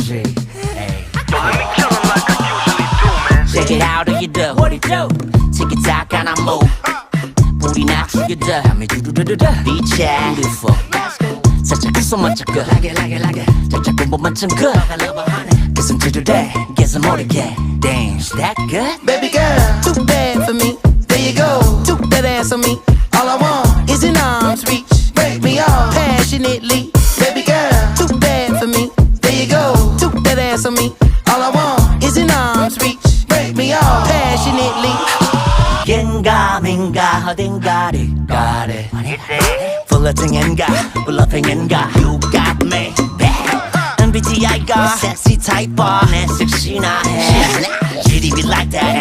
거지. Check it out, how you do? What it do? Tick it tock and I move. 불이 나 죽여도 밤에 두두두두두. Beach yeah, beautiful. 살짝 그 멋져 그. 살짝 공부만 좀 그. Guess I'm today, guess I'm 모르게. Damn, is that good? Baby girl, too bad for me. There you go, took that ass on me. All I want is an arm's reach. Break me off passionately. Baby girl, too bad for me. There you go, took that ass on me. All I want is an arm's reach. Break me off passionately. 겐가 민가 어딘가를 가래 플러팅인가 블러핑인가 You got me MBTI가 섹시 타입 내 섹시나 해 GDB like that